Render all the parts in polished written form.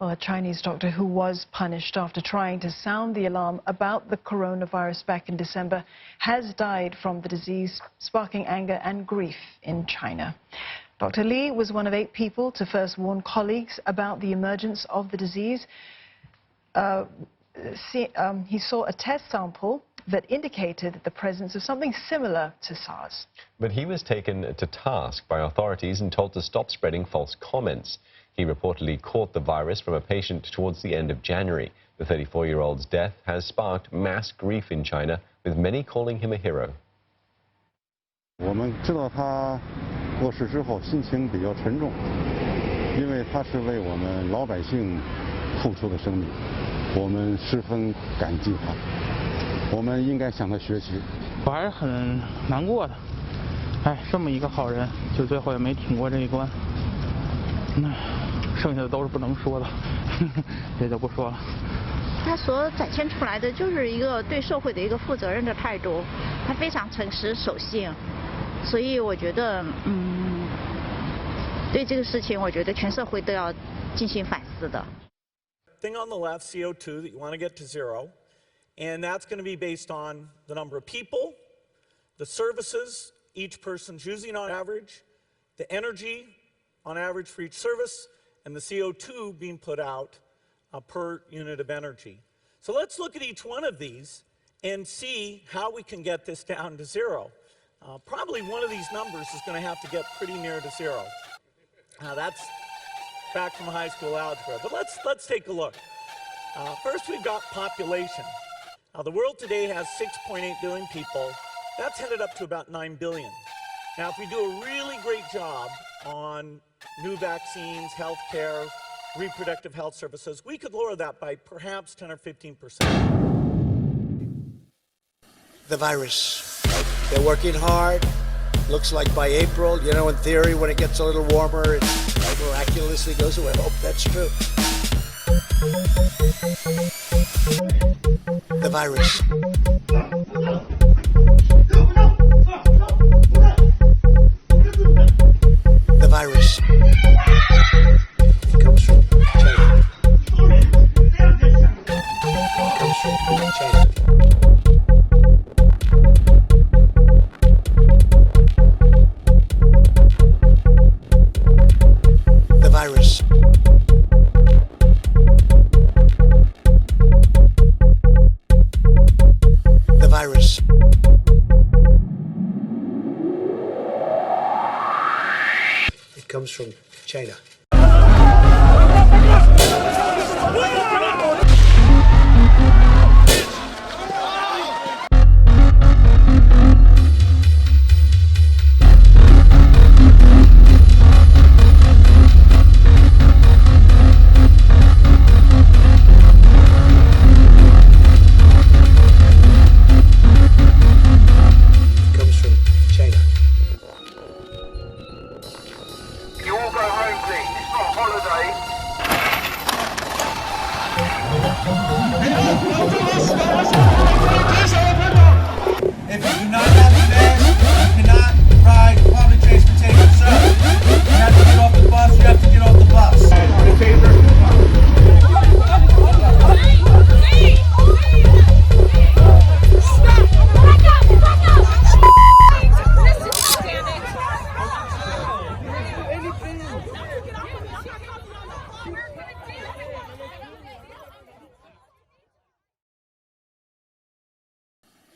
Well, a Chinese doctor who was punished after trying to sound the alarm about the coronavirus back in December has died from the disease, sparking anger and grief in China. Dr. Li was one of 8 people to first warn colleagues about the emergence of the disease. He saw a test sample that indicated the presence of something similar to SARS. But he was taken to task by authorities and told to stop spreading false comments. He reportedly caught the virus from a patient towards the end of January. The 34-year-old's death has sparked mass grief in China, with many calling him a hero. 我们知道他过世之后心情比较沉重，因为他是为我们老百姓付出的生命，我们十分感激他，我们应该向他学习。我还是很难过的，哎，这么一个好人，就最后也没挺过这一关。剩下的都是不能说的，这就不说了。他所展现出来的就是一个对社会的一个负责任的态度，他非常诚实守信，所以我觉得，对这个事情，我觉得全社会都要进行反思的。Thing on the left, CO2, that you want to get to 0, and that's going to be based on the number of people, the services each person's using on average, the energy on average for each service, and the CO2 being put out per unit of energy. So let's look at each one of these and see how we can get this down to 0. Probably one of these numbers is going to have to get pretty near to 0. Now that's back from high school algebra, but let's take a look. First, we've got population. The world today has 6.8 billion people. That's headed up to about 9 billion. Now, if we do a really great job on new vaccines, healthcare, reproductive health services, we could lower that by perhaps 10 or 15%. The virus. They're working hard. Looks like by April, you know, in theory, when it gets a little warmer, it miraculously goes away. I hope that's true. The virus. The virus. It comes from China. It comes from China. The virus. The virus. It comes from China. If you do not have a badge, you cannot ride public transportation, sir. You have to get off the bus, you have to get off the bus.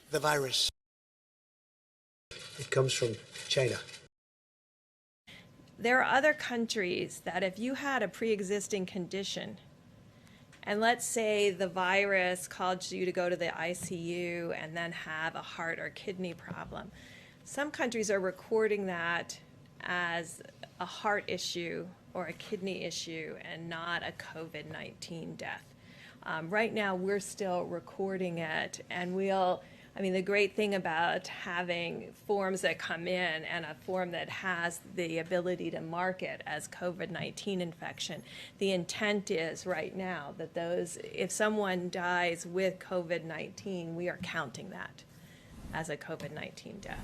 The virus. It comes from China. There are other countries that if you had a pre-existing condition, and let's say the virus caused you to go to the ICU and then have a heart or kidney problem, some countries are recording that as a heart issue or a kidney issue and not a COVID-19 death. Right now, we're still recording it, and the great thing about having forms that come in and a form that has the ability to mark it as COVID-19 infection, the intent is right now that if someone dies with COVID-19, we are counting that as a COVID-19 death.